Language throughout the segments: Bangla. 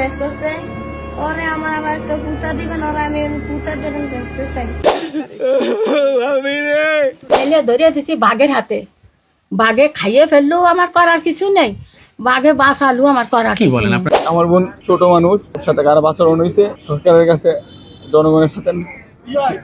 শেষ করছে। ওরে আমার আবার একটা পুতা দিবেন, ওরা আমি পুতা দেবেন করতে চাই। এলে ধরিয়ে দিছি বাঘের হাতে, বাঘে খাইয়ে ফেললেও আমার করার কিছু নেই, বাঘে বাঁচালেও আমার করার কি কিছু বলেন নেই। আপনি? আমার বোন ছোট মানুষ, ওর সাথে খারাপ আচরণ হয়েছে। সরকারের কাছে জনগণের সাথে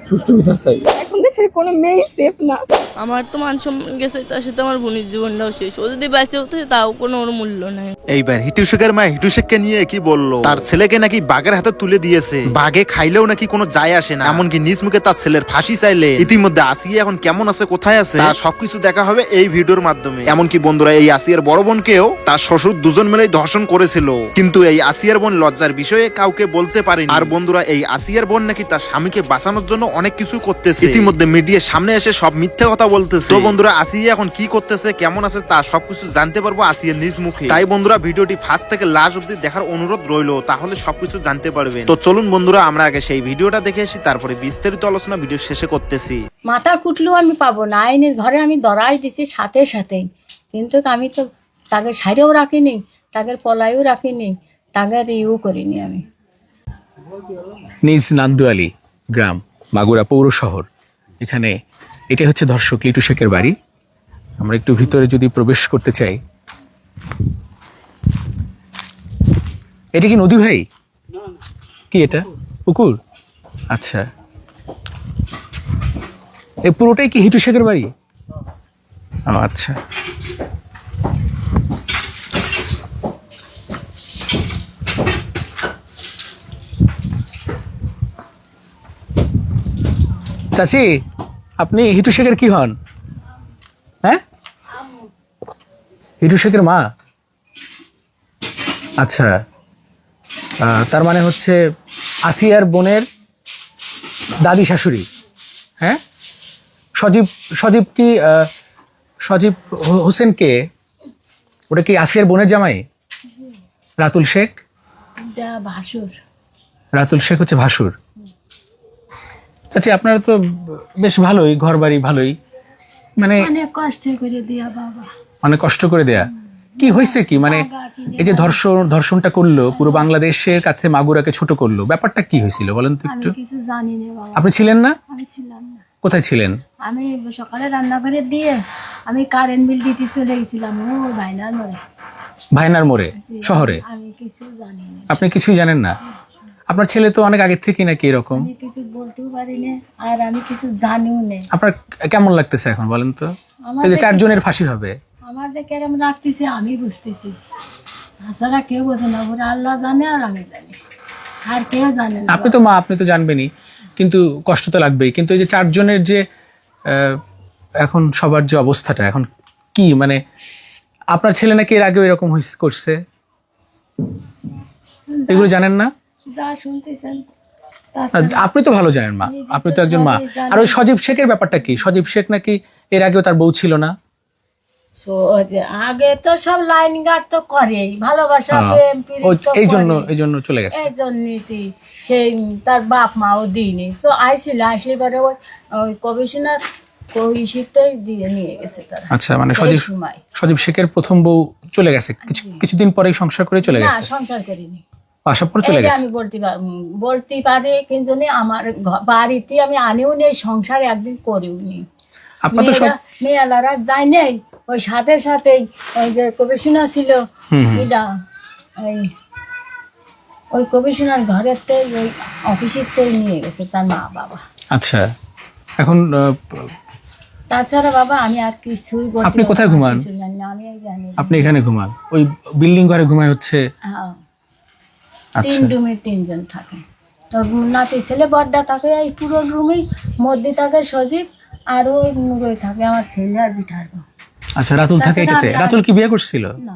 সুষ্ঠু বিচার চাই। এখন দেশের কোনো মেয়ে সেফ না। আমার তো মান সম্মান গেছে, তার সাথে আমার বোনের জীবনটাও শেষ। ও যদি বেঁচে হতো তাও কোনো ওর মূল্য নাই। এইবার হিটু শেখের মা হিটু শেখকে নিয়ে কি বললো, তার ছেলেকে নাকি বাঘের হাতে তুলে দিয়েছে, বাঘে খাইলেও নাকি কোনো যায় আসে না, এমনকি নিজ মুখে তার ছেলের ফাঁসি চাইলে। ইতিমধ্যে আসিয়া এখন কেমন আছে, কোথায় আছে, তা সবকিছু দেখা হবে এই ভিডিওর মাধ্যমে। এমনকি বন্ধুরা, এই আসিয়ার বড় বোনকেও তার শ্বশুর দুজন মিলেই ধর্ষণ করেছিল, কিন্তু এই আসিয়ার বোন লজ্জার বিষয়ে কাউকে বলতে পারেনি। আর বন্ধুরা, এই আসিয়ার বোন নাকি তার স্বামীকে বাঁচানোর জন্য অনেক কিছু করতেছে। ইতিমধ্যে মিডিয়ার সামনে এসে সব মিথ্যে কথা বলতেছে। তো বন্ধুরা, আসিয়া এখন কি করতেছে, কেমন আছে, তা সবকিছু জানতে পারবো আসিয়ার নিজ মুখে। তাই বন্ধুরা, ভিডিওটি ফার্স্ট থেকে লাস্ট অব্দি দেখার অনুরোধ রইলো, তাহলে সবকিছু জানতে পারবেন। তো চলুন বন্ধুরা, আমরা আগে সেই ভিডিওটা দেখে আসি, তারপরে বিস্তারিত আলোচনা ভিডিও শেষে করতেছি। মাথা কুটলেও আমি পাবো না, আইনের ঘরে আমি দড়াই দিছি সাথে সাথেই, কিন্তু আমি তো তাকে সাইরেও রাখিনি, তাদের পলাইও রাখিনি, তাদের ইউ করিনি আমি। নিজ নান্দুয়ালি গ্রাম, মাগুরা পৌর শহর, এখানে এটা হচ্ছে ধর্ষক লিটু শেখের বাড়ি। আমরা একটু ভিতরে যদি প্রবেশ করতে চাই। এটা কি নদী ভাই? কি এটা পুকুর? আচ্ছা, এই পুরোটাই কি হিটু শেখের বাড়ি? ও আচ্ছা, চাচি আপনি হিটু শেখের কি হন? হ্যাঁ, হিটু শেখের মা। আচ্ছা, তার মানে হচ্ছে আসিয়ার বোনের দাদি শাশুড়ি। হ্যাঁ, সজীব সজীব কি সজীব হোসেন কে? ওটা কি আসিয়ার বোনের জামাই? রাতুল শেখ? ভাসুর। রাতুল শেখ হচ্ছে ভাসুর। আচ্ছা, আপনারা তো বেশ ভালোই, ঘর বাড়ি ভালোই, মানে অনেক কষ্ট করে দিয়া বাবা, অনেক কষ্ট করে দেয়া। কি হয়েছে কি, মানে এই যে ধর্ষণটা করলো, পুরো বাংলাদেশের কাছে মাগুরাকে ছোট করলো, ব্যাপারটা কি হয়েছিল বলেন তো একটু? কিছু জানি না বাবা। আপনি ছিলেন না? আমি ছিলাম না। কোথায় ছিলেন? আমি সকালে রান্না করে দিয়ে আমি কারেন্ট বিল দিতে চলে গেছিলাম ও ভাইনার মোড়ে। ভাইনার মোড়ে শহরে? আমি কিছু জানি না। আপনি কিছুই জানেন না? আপনার ছেলে তো অনেক আগের থেকে নাকি এরকম? আমি কিছু বলতেও পারি না, আর আমি কিছু জানিও না। আপনার কেমন লাগতেছে এখন বলেন তো? এই যে 4 জনের ফাঁসি হবে, আমার যে কেরম রাখতেছে আমি বুঝতেছি, তাছাড়া কেউ বোঝে না, ওরা আল্লাহ জানে আর আমি জানি, আর কেউ জানে না। আপনি তো মা, আপনি তো জানবেনই, কিন্তু কষ্ট তো লাগবেই। কিন্তু এই যে 4 জনের যে এখন সবার যে অবস্থাটা এখন কি, মানে আপনার ছেলে নাকি এর আগেও এরকম করছে, এগুলো জানেন না? যা শুনতেছেন আপনি তো ভালো জানেন মা, আপনি তো একজন মা। আর ওই সজীব শেখের ব্যাপারটা কি? সজীব শেখ নাকি এর আগেও তার বউ ছিল না? আগে তো সব লাইন গার্ড তো করেই, ভালোবাসা প্রেম প্রীতি তো এই জন্য করেই। চলে গেছে। এই জন্যই সেই তার বাপ মাও দিইনি, তো আইছিল, আসলে এবারে ওই কমিশনার কইশিতেই দিয়ে নিয়ে গেছে তারা। আচ্ছা, মানে এই সময়। সজীব শেখের প্রথম বউ চলে গেছে, কিছুদিন পরেই সংসার করে চলে না, গেছে। সংসার করিনি, আসার পর চলে এই যে গেছে। আমি বলতে পারি, কিন্তু আমার বাড়িতে আমি আনিও নেই, সংসার একদিন করেও নি। আপনার তো সব মেয়েলারা যায় নেই, ওই সাথে সাথেই ওই যে কমিশনার ছিল এটা, ওই কমিশনার ঘরেতেই ওই অফিসেতেই নিয়ে গেছে তার মা বাবা। আচ্ছা, এখন তাছাড়া বাবা আমি আর কিছুই বলতে আপনি কোথায় ঘুমান? কিছু জানি না, আমি এই জানি না। আপনি এখানে ঘুমান, ওই বিল্ডিং ঘরে ঘুমায় হচ্ছে? হ্যাঁ, আচ্ছা, 3 রুমে 3 জন থাকে, তো নাতি ছেলে বড়টা থাকে এই পুরো রুমেই, মধ্যে থাকে সজীব, আর ওই থাকে আমার ছেলে আর বিঠার বউ। আচ্ছা, রাতুল থাকে এটাতে? রাতুল কি বিয়ে করছিল? না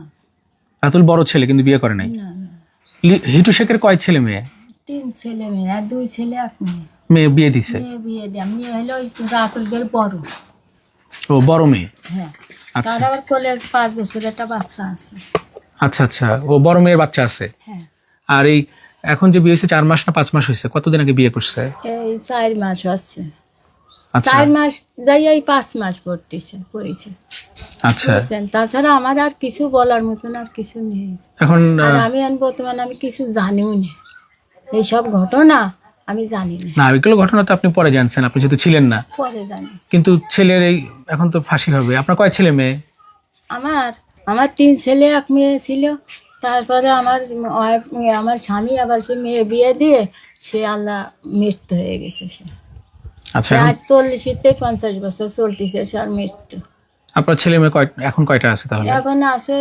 রাতুল বড় ছেলে কিন্তু বিয়ে করে নাই। না না, হিটু শেখের কয় ছেলে মেয়ে? 3 ছেলে মেয়ে, আর 2 ছেলে 1 মেয়ে। মেয়ে বিয়ে দিছে? মেয়ে বিয়ে দেয়া, মেয়ে হলো ওই রাতুলদের বড়। ও বড় মেয়ে। হ্যাঁ, আচ্ছা তার আবার কলেজ 5 বছরের একটা বাচ্চা আছে। আচ্ছা আচ্ছা, ও বড় মেয়ের বাচ্চা আছে। হ্যাঁ, আর এই এখন যে বিয়ে হয়েছে 4 মাস না 5 মাস হয়েছে, কতদিন আগে বিয়ে করছে? এই 4 মাস হচ্ছে। আচ্ছা 4 মাস যাই এই 5 মাস পড়েছে আচ্ছা। বুঝছেন? তাছাড়া আমার আর কিছু বলার মতন আর কিছু নেই। এখন আর আমি বর্তমানে আমি কিছু জানিও না, এইসব ঘটনা আমি জানি না, না, ওইগুলো ঘটনা তো আপনি পরে জানছেন, আপনি যেহেতু ছিলেন না। পরে জানি। কিন্তু ছেলের এই এখন তো ফাঁসি হবে। আপনার কয় ছেলে মেয়ে? আমার 3 ছেলে 1 মেয়ে ছিল। তারপরে আমার স্বামী আবার সে মেয়ে বিয়ে দিয়ে সে আল্লাহ মৃত্যু হয়ে গেছে। সে আচ্ছা, আজ 40-50 বছর চলতেছে সে আর মৃত্যু। আপনার ছেলে মেয়ে এখন কয়টা আছে তাহলে? এখন আছে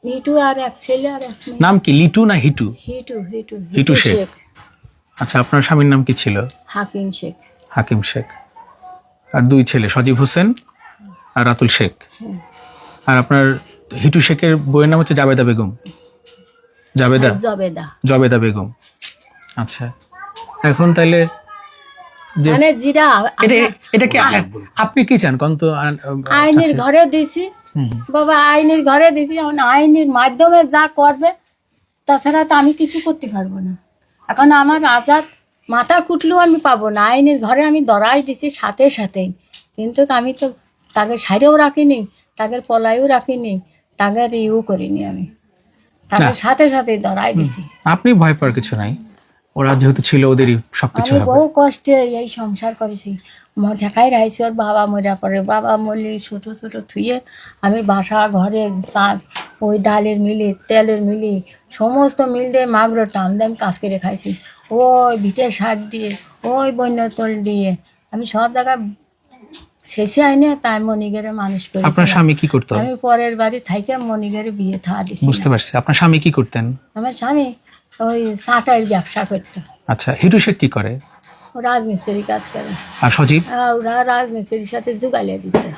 হিটু আর 1 ছেলে আর 1 মেয়ে। নাম কি, লিটু না হিটু? হিটু শেখ। শেখ। আচ্ছা, আপনার স্বামীর নাম কি ছিল? হাকিম শেখ। হাকিম শেখ। আর 2 ছেলে, সজীব হোসেন আর রাতুল শেখ। আর আপনার হিটু শেখের বইয়ের নাম হচ্ছে জাবেদা বেগম। জবেদা বেগম। আচ্ছা, এখন তাইলে যে মানে জিরা এটা কি আপনি কি চান কোন তো? আইনের ঘরে দিছি বাবা, আইনের ঘরে দিছি। এখন আইনের মাধ্যমে যা করবে, তাছাড়া তো আমি কিছু করতে পারবো না। এখন আমার আজাদ মাথা কুটলেও আমি পাবো না। আইনের ঘরে আমি ধরাই দিছি সাথেই, কিন্তু আমি তো তাকে সাইরেও রাখিনি, তাকে পলাইও রাখিনি, তাকে ইউ করিনি। আমি তাকে সাথে ধরাই দিছি। আপনি ভয় পাওয়ার কিছু নাই, ওরা যেহেতু ছিল ওদেরই সবকিছু আমি হবে। বহু কষ্টে এই সংসার করেছি। ঢাকায় রাইছি, ওর বাবা মরা পরে, বাবা মরলে ছোট থুয়ে আমি বাসা ঘরে ওই ডালের মিলি, তেলের মিলি, সমস্ত মিল দিয়ে মাগরো টান দিয়ে আমি কাজ করে খাইছি। ওই ভিটের সার দিয়ে, ওই বন্যতল দিয়ে আমি সব জায়গায় শেষে আইনে তাই মনিগেরে মানুষ করি। আপনার স্বামী কি করতো? আমি পরের বাড়ি থাইকে মনিগেরে বিয়ে থা দিছি। বুঝতে পারছি। আপনার স্বামী কি করতেন? আমার স্বামী ওই চাটাইয়ের ব্যবসা করতো। আচ্ছা, হিটু শেখ কি করে? ও রাজমিস্ত্রি কাজ করে। আর সজীব? ওরা রাজমিস্ত্রির সাথে জুগালিয়ে দিতে,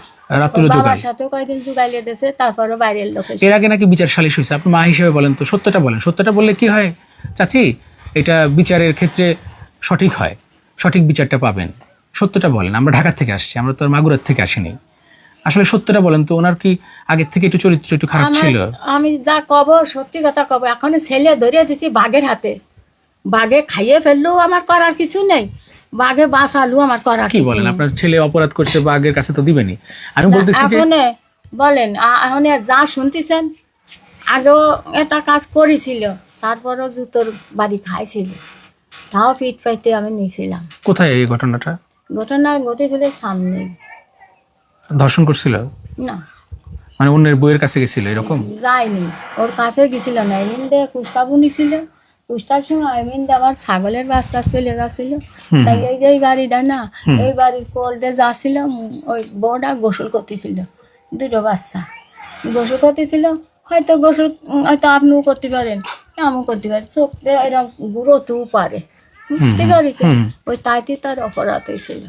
রাতুল বাবার সাথেও কয়েকদিন জুগালিয়ে দিয়েছে, তারপরে বাইরের লোক এসে। এর আগে নাকি বিচার সালিশ হয়েছে। আপনি মা হিসেবে বলেন তো, সত্যটা বলেন। সত্যটা বললে কি হয় চাচি, এটা বিচারের ক্ষেত্রে সঠিক হয়, সঠিক বিচারটা পাবেন। সত্যটা বলেন। আমরা ঢাকা থেকে আসছি, আমরা তো আর মাগুরার থেকে আসিনি। আসলে সত্যটা বলেন তো, ওনার কি আগের থেকে একটু চরিত্র একটু খারাপ ছিল? আমি যা কব সত্যি কথা কব। এখন ছেলে ধরিয়ে দিছি বাঘের হাতে, বাঘে খাইয়ে ফেললেও আমার করার কিছু নেই, বাঘে বাঁচালু আমার করার কি বলেন? আপনার ছেলে অপরাধ করছে, বাঘের কাছে তো দিবেনি। আমি বলতেছি যে বলেন এখন যা শুনতেছেন, আগেও একটা কাজ করেছিল, তারপরও জুতোর বাড়ি খাইছিল, তাও পিঠ পাইতে আমি নিয়েছিলাম। কোথায় এই ঘটনাটা? ঘটনা ঘটেছিল সামনে। ধর্ষণ করছিল? না, মানে অন্যের বইয়ের কাছে গেছিল এরকম? যায়নি, ওর কাছে গেছিল না। এমনিতে কুস্তাবু নিছিল, কুস্তার সময় এমনিতে আমার ছাগলের বাচ্চা চলে যাচ্ছিল। তাই এই যে বাড়িটা না, এই বাড়ির কোল্ডে যাচ্ছিলাম, ওই বউটা গোসল করতেছিল, 2 বাচ্চা গোসল করতেছিল। হয়তো আপনিও করতে পারেন, আমিও করতে পারি, চোখ এরকম গুঁড়ো তো পারে, বুঝতে পারিছে। ওই তাইতে তার অপরাধ হয়েছিল।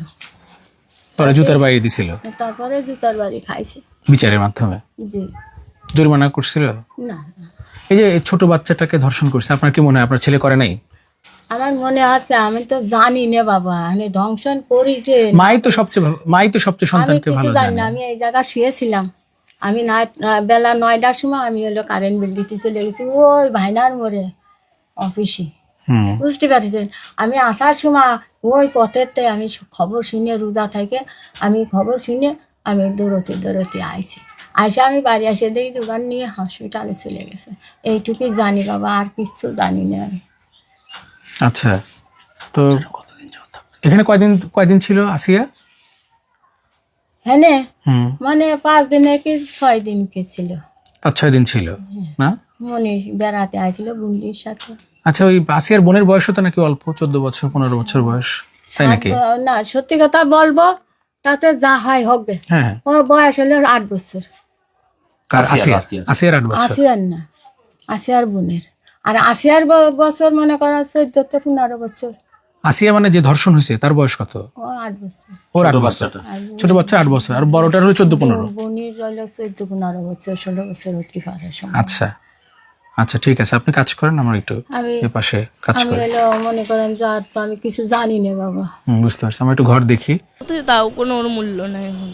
পরে জুতার বাড়ি দিছিল, তারপরে জুতার বাড়ি খাইছে বিচারের মাধ্যমে। জি। জরিমানা করছিল? না, এই যে ছোট বাচ্চাটাকে ধর্ষণ করছে, আপনার কি মনে হয় আপনার ছেলে করে নাই? আমার মনে আছে, আমি তো জানি না বাবা, মানে ধ্বংসন করেছে। মাই তো সবচেয়ে সন্তানকে ভালো জানে। আমি এই জায়গায় শুয়েছিলাম, আমি বেলা 9টার সময় আমি হলো কারেন্ট বিল দিতে চলে গেছি ওই ভাইনার মোড়ে অফিসে, বুঝতে পারছেন। আমি আসার সময় ওই পথেতে আমি খবর শুনে, রোজা থেকে আমি খবর শুনে আমি দৌড়তে আইছি। আইসা আমি বাড়ি এসে দেখি দোকান নিয়ে হসপিটালে চলে গেছে। এইটুকুই জানি বাবা, আর কিছু জানি না আমি। আচ্ছা, তো এখানে কয়দিন ছিল আসিয়া? হ্যাঁ, মানে 5 দিনে কি 6 দিন কে ছিল। 5-6 দিন ছিল না? মনীষ বেড়াতে আইছিল বুন্ডির সাথে। আচ্ছা, ওই আসিয়ার বোনের বয়স তো নাকি অল্প, 14 বছর 15 বছর বয়স, তাই নাকি? না, সত্যি কথা বলবো, তাতে যা হয় হবে। হ্যাঁ, ওর বয়স হলো 8 বছর। কার? আসিয়ার 8 বছর? আসিয়ার না, আসিয়ার বোনের। আর আসিয়ার বছর মনে করা 14-15 বছর। আসিয়া মানে যে ধর্ষণ হয়েছে তার বয়স কত? ও 8 বছর। ওর 8 বছর, ছোট বাচ্চা 8 বছর, আর বড়টার হলো 14-15। বোনের হলো 14-15 বছর, 16 বছর অতি পারে। আচ্ছা, ঠিক আছে, আপনি কাজ করেন, আমার একটু এই পাশে কাজ আমি করি। হলো মনে করেন যা, তো আমি কিছু জানি না বাবা। বুঝতে পারছি। আমরা একটু ঘর দেখি। তাও কোনো ওর মূল্য নাই এখন।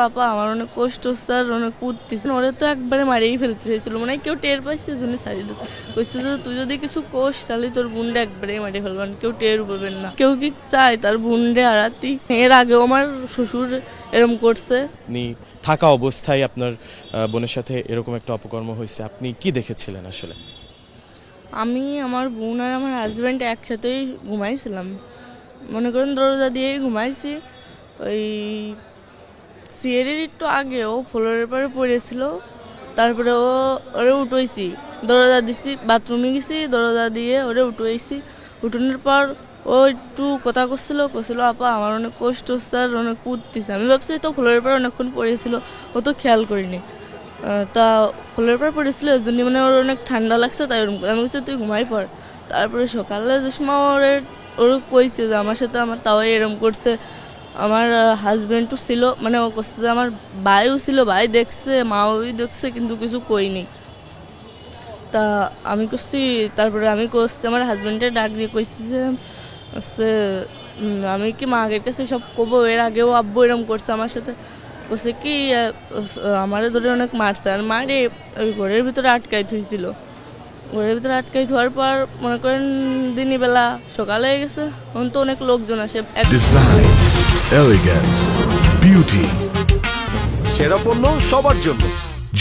আপা আমার অনেক কষ্ট হচ্ছে আর অনেক কুদতেছে, ওরে তো একবারে মারিয়েই ফেলতে চাইছিল, মানে কেউ টের পাইছে জন্য ছাড়িয়ে দিচ্ছে, কইছে যে তুই যদি কিছু কোষ তাহলে তোর বোনটা একবারে মারিয়ে ফেলবেন, কেউ টের পাবেন না। কেউ কি চায় তার বোনটা হারাতি? এর আগেও আমার শ্বশুর এরম করছে। আপনি থাকা অবস্থায় আপনার বোনের সাথে এরকম একটা অপকর্ম হয়েছে, আপনি কি দেখেছিলেন আসলে? আমি, আমার বোন আর আমার হাজব্যান্ড একসাথেই ঘুমাইছিলাম, মনে করেন দরজা দিয়েই ঘুমাইছি। ওই সিয়ারের একটু আগে ও ফ্লোরের পরে পড়েছিল, তারপরে ওরে উঠেছি, দরজা দিছি, বাথরুমে গেছি, দরজা দিয়ে ওরে উঠেছি। উঠোনের পর ও একটু কথা করছিল আপা আমার অনেক কষ্ট হচ্ছে আর অনেক কুদতেছে। আমি ভাবছি তো ফ্লোরের পর অনেকক্ষণ পড়েছিল, ও তো খেয়াল করিনি। তা ফ্লোরের পর পড়েছিল এর জন্য মানে ওর অনেক ঠান্ডা লাগছে, তাই ওরকম আমি বলছি তুই ঘুমাই পড়। তারপরে সকালে যে সময় ওর কইছে যে আমার সাথে আমার তাও এরম করছে। আমার হাজব্যান্ডও ছিল, মানে ও করছে যে আমার ভাইও ছিল, ভাই দেখছে, মাও দেখছে, কিন্তু কিছু কইনি। তা আমি করছি, তারপরে আমি করছি আমার হাজব্যান্ডের ডাক দিয়ে কইছি যে হচ্ছে আমি কি মা আগের কাছে সব কবো, এর আগেও আব্বু এরম করছে আমার সাথে। করছে কি আমারে ধরে অনেক মারছে, আর মারে ওই ঘরের ভিতরে আটকাই থুইছিল। ঘরের ভিতরে আটকাই ধোয়ার পর মনে করেন দিনই বেলা সকালে হয়ে গেছে, তখন তো অনেক লোকজন আসে। ডিজাইন, এলিগেন্স, বিউটি, সেরা পণ্য সবার জন্য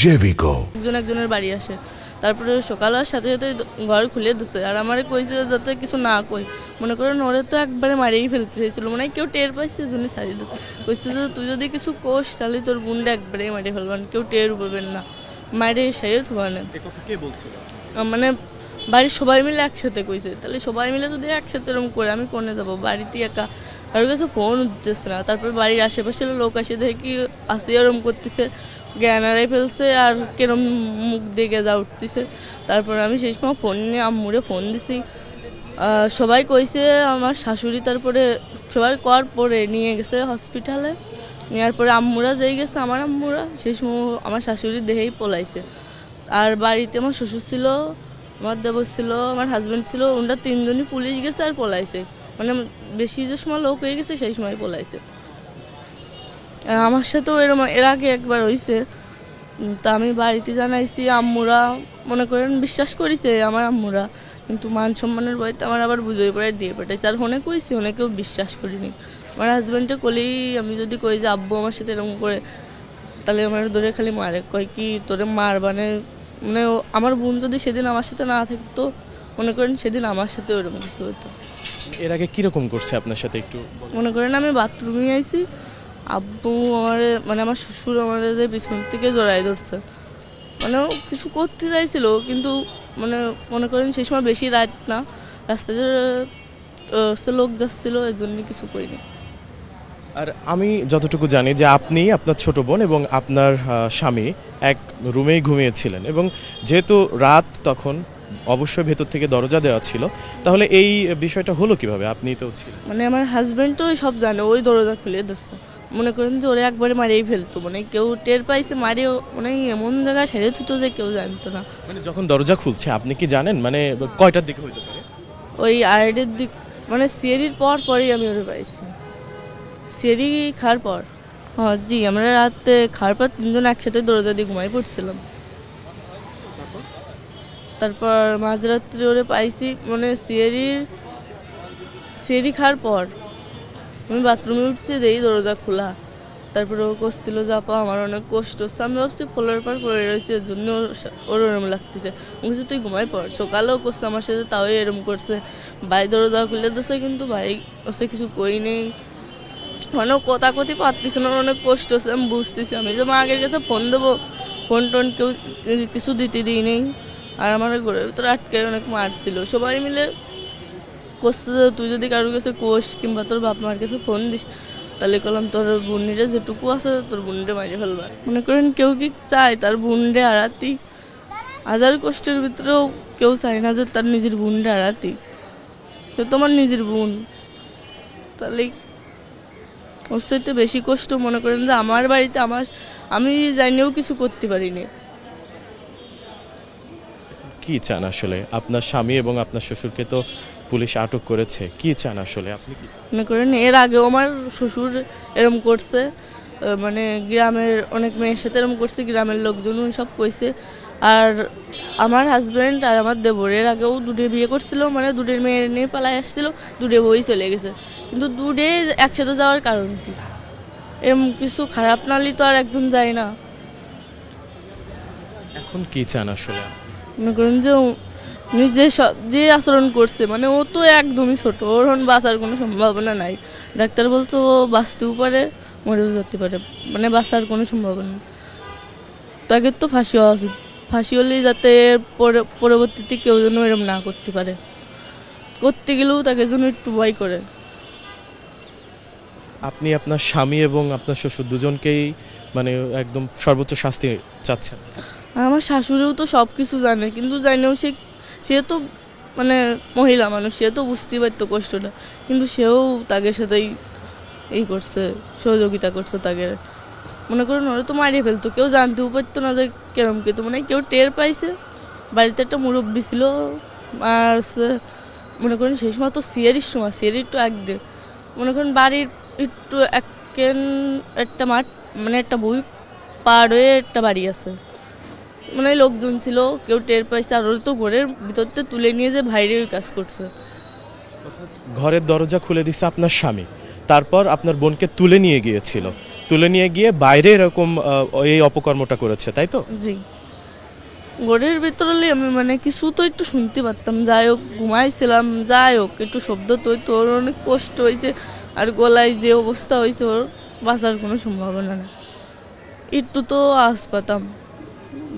জেভিকো। একজনের বাড়ি আসে, তারপরে সকালের সাথে সাথে ঘর খুলে দিচ্ছে, আর আমারে কইছে যাতে কিছু না কই, মনে করেন ওরে তো একবারে মারিয়েই ফেলতে চাইছিল, মানে কেউ টের পাইছে জন্য ছাড়িয়ে দিচ্ছে, কইছে যে তুই যদি কিছু কোষ তাহলে তোর বোনটা একবারে মারিয়ে ফেলবেন, কেউ টের পাবেন না, মারিয়ে সারিয়ে থুবানে। মানে বাড়ির সবাই মিলে একসাথে কইছে, তাহলে সবাই মিলে যদি একসাথে এরকম করে আমি কোনে যাবো, বাড়িতে একা, আর কাছে ফোন উঠতেছে না। তারপর বাড়ির আশেপাশের লোক আসে দেখি আসি ওরম করতেছে, জ্ঞান হারাই ফেলছে আর কেরম মুখ দেখে যা উঠতেছে। তারপর আমি সেই সময় ফোন নিয়ে আম্মুরে ফোন দিছি, সবাই কইছে আমার শাশুড়ি, তারপরে সবাই কর পরে নিয়ে গেছে হসপিটালে, নেওয়ার পরে আম্মুরা যেই গেছে আমার আম্মুরা, সেই সময় আমার শাশুড়ি দেহেই পলাইছে। আর বাড়িতে আমার শ্বশুর ছিল, আমার দেবর ছিল, আমার হাজব্যান্ড ছিল, ওনারা তিনজনই পুলিশ গেছে আর পলাইছে, মানে বেশি যে সময় লোক হয়ে গেছে সেই সময় পলাইছে। আর আমার সাথেও এরকম এর আগে একবার হয়েছে, তা আমি বাড়িতে জানাইছি, আম্মুরা মনে করেন বিশ্বাস করেছে আমার আম্মুরা, কিন্তু মান সম্মানের বইতে আমার আবার বুঝোই পড়ায় দিয়ে পাঠাইছে, আর ফোনে কইছি অনেকেও বিশ্বাস করিনি। আমার হাজব্যান্ডে কলেই আমি যদি কই যে আব্বু আমার সাথে এরকম করে, তাহলে আমার ধরে খালি মারে, কয় কি তোরে মার, মানে আমার বোন যদি সেদিন আমার সাথে না থাকতো, মনে করেন সেদিন আমার সাথে ওরকম কিছু হতো। এর আগে কিরকম করছে আপনার সাথে একটু মনে করেন আমি বাথরুমে আইছি, আব্বু আমার মানে আমার শ্বশুর আমার পিছন থেকে জড়াই ধরছে, মানে ও কিছু করতে চাইছিল, কিন্তু মানে মনে করেন সেই সময় বেশি রাত না, রাস্তায় লোক যাচ্ছিল, এর জন্য কিছু করিনি। আর আমি যতটুকু জানি যে আপনি, আপনার ছোট বোন এবং আপনার স্বামী এক রুমেই ঘুমিয়েছিলেন, এবং যেহেতু রাত তখন অবশ্যই ভেতর থেকে দরজা দেওয়া ছিল, তাহলে এই বিষয়টা হলো কিভাবে? আপনি তো ছিলেন, মানে আমার হাজব্যান্ড তো সব জানে, ওই দরজা খুলে দিচ্ছে, মনে করেন যে ওরে একবারে মারিয়েই ফেলতো, মানে কেউ টের পাইছে মারিয়ে, মানে এমন জায়গায় ছেড়ে থুতো যে কেউ জানতো না। মানে যখন দরজা খুলছে আপনি কি জানেন মানে কয়টার দিকে হইতে পারে? ওই আড়াইটের দিক, মানে সিয়ারির পরেই আমি ওরে পাইছি, সিয়ারি খাওয়ার পর। হ্যাঁ জি, আমরা রাতে খাওয়ার পর তিনজন একসাথে দরজা দিয়ে ঘুমাই পড়ছিলাম। তারপর মাঝরাত্রে ওরে পাইছি, মানে সিয়ারি খাওয়ার পর আমি বাথরুমে উঠছি, যেই দরজা খোলা, তারপরে ও করছিল যে আপা আমার অনেক কষ্ট হচ্ছে, আমি ভাবছি ফ্লোরের পর পড়ে রয়েছি, এর জন্য ওর ওরম লাগতেছে, বলছি তুই ঘুমাই পড়। সকালেও করছে আমার সাথে, তাও এরম করছে, ভাই দরজা খুলে দিচ্ছে, কিন্তু ভাই ওসে কিছু কই নেই, মানে কথা কথি পারতেছে না, অনেক কষ্ট হচ্ছে, আমি বুঝতেছি। আমি যে মা আগের কাছে ফোন দেবো, ফোন টোন কেউ কিছু দিতে দিই নেই, আর আমার ঘরের ভিতরে আটকে অনেক মারছিল, সবাই মিলে করছে যে তুই যদি কারোর কাছে কোষ কিংবা তোর বাপ মার কাছে ফোন দিস, তাহলে করলাম তোর বোনরে যেটুকু আছে তোর বোনরে মারি ফেলবা। মনে করেন কেউ কি চায় তার বোনরে হারাতি? হাজার কষ্টের ভিতরেও কেউ চায় না যে তার নিজের বোনরে হারাতি, সে তোমার নিজের বোন, তাহলে ওর সাথে বেশি কষ্ট মনে করেন যে আমার বাড়িতে আমি জানিও কিছু করতে পারিনি। কি চান আসলে? আপনার স্বামী এবং আপনার শ্বশুরকে তো পুলিশ আটক করেছে, কি চান আসলে আপনি? কি চান? মনে করেন এর আগেও আমার শ্বশুর এরম করছে, মানে গ্রামের অনেক মেয়ের সাথে এরকম করছে, গ্রামের লোকজন সব কইছে। আর আমার হাজব্যান্ড আর আমার দেবরের আগেও দুটো বিয়ে করছিল, মানে দুটোর মেয়ের নিয়ে পালায় আসছিল, দুটো বই চলে গেছে। কিন্তু দুটো একসাথে যাওয়ার কারণ কি? এরকম কিছু খারাপ নালি তো আর একজন যায় না। এখন কি চান আসলে? মনে করেন যে উনি যে আচরণ করছে, মানে ও তো একদমই ছোট, ওর এখন বাঁচার কোনো সম্ভাবনা নাই। ডাক্তার বলছে ও বাঁচতেও পারে, মরেও যেতে পারে, মানে বাঁচার কোনো সম্ভাবনা নেই। তাকে তো ফাঁসি হওয়া উচিত। ফাঁসি হলেই যাতে পরবর্তীতে কেউ যেন এরকম না করতে পারে, করতে গেলেও তাকে যেন একটু ভয় করে। আপনি আপনার স্বামী এবং আপনার শ্বশুর দুজনকেই মানে একদম সর্বোচ্চ শাস্তি চাচ্ছেন? আর আমার শাশুড়িও তো সব কিছু জানে, কিন্তু জানেও সে তো মানে মহিলা মানুষ, সে তো বুঝতেই পারতো কষ্টটা, কিন্তু সেও তাদের সাথেই এই করছে, সহযোগিতা করছে তাকে। মনে করেন ওরা তো মারিয়ে ফেলতো, কেউ জানতেও পারতো না যে কেরম কিন্তু, মানে কেউ টের পাইছে। বাড়িতে একটা মুরব্বী ছিল, আর মনে করেন সেই সময় তো সিয়ারির সময়, সিয়ারি একটু এক দে, মনে করেন বাড়ির একটু একটা মাঠ, মানে একটা বই পার হয়ে একটা বাড়ি আছে, মানে লোকজন ছিল, কেউ টের পাইছে। আর ওরা তো ঘরের ভিতরতে তুলে নিয়ে যে বাইরে ওই কাজ করছে। ঘরের দরজা খুলে দিছে আপনার স্বামী, তারপর আপনার বোনকে তুলে নিয়ে গিয়েছিল, তুলে নিয়ে গিয়ে বাইরে এরকম এই অপকর্মটা করেছে, তাই তো? জি, ঘরের ভিতরে আমি মানে কিছু তো একটু শুনতে পারতাম, যাই হোক ঘুমাইছিলাম, যাই হোক একটু শব্দ তো ওর অনেক কষ্ট হয়েছে। আর গলায় যে অবস্থা হয়েছে, ওর বাঁচার কোনো সম্ভাবনা নেই, একটু তো আশ পাতাম।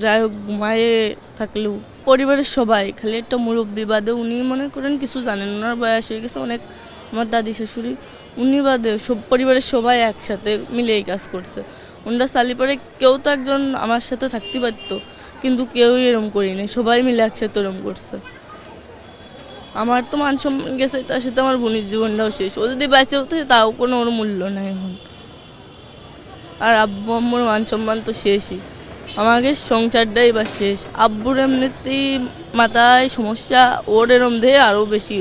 যাই হোক ঘুমায়ে থাকলেও পরিবারের সবাই, খালি একটা মুরব্বী বাদে, উনি মনে করেন কিছু জানেন, ওনার বয়স হয়ে গেছে অনেক, আমার দাদি শাশুড়ি, উনি বাদে সব পরিবারের সবাই একসাথে মিলে এই কাজ করছে। ওনারা চালি পরে কেউ তো একজন আমার সাথে থাকতে পারতো, কিন্তু কেউই এরম করিনি, সবাই মিলে একসাথে এরম করছে। আমার তো মান সম্মান গেছে, তার সাথে আমার বোনের জীবনটাও শেষ। ও যদি বেঁচে হতো তাও কোনো ওর মূল্য নাই এখন। আর আব্বু আম্মুর মান সম্মান তো শেষই, আমাকে সংসারটাই বা শেষ। আব্বুর এমনিতেই মাথায় সমস্যা, ওর এরম দিয়ে আরও বেশি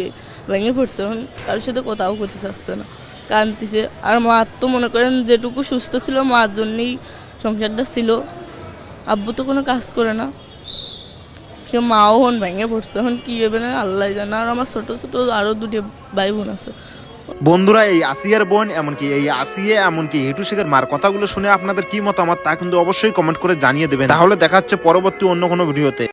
ভেঙে পড়ছে, এখন কারোর সাথে কথাও করতে চাচ্ছে না, কাঁদতেছে। আর মার তো মনে করেন যেটুকু সুস্থ ছিল মার জন্যেই সংসারটা ছিল, আব্বু তো কোনো কাজ করে না, সে মাও হন ভেঙে পড়ছে, এখন কী হবে না আল্লাহ জানে। আর আমার ছোটো ছোটো আরও দুটো ভাই বোন আছে। বন্ধুরা, এই আসিয়ার বোন এমনকি এই আসিয়া এমনকি হিটু শেখের মার কথাগুলো শুনে আপনাদের কি মতামত তা কিন্তু অবশ্যই কমেন্ট করে জানিয়ে দেবেন। তাহলে দেখা হচ্ছে পরবর্তী অন্য কোনো ভিডিওতে।